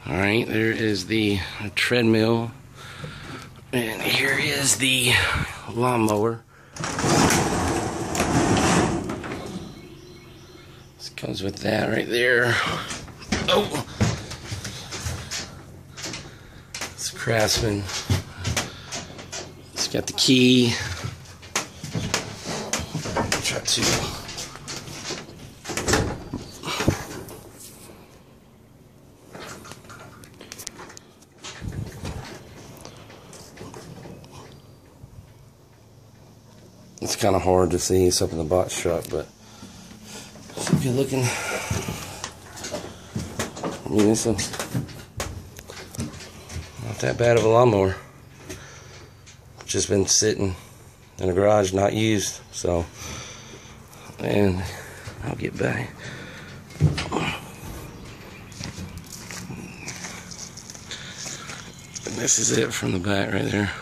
Alright, there is the treadmill. And here is the lawnmower. This comes with that right there. Oh! It's Craftsman. It's got the key. Try to. It's kind of hard to see. It's up in the box truck, but if you're looking, I mean, it's not that bad of a lawnmower. Just been sitting in the garage, not used. So, and I'll get back. And this is it from the back right there.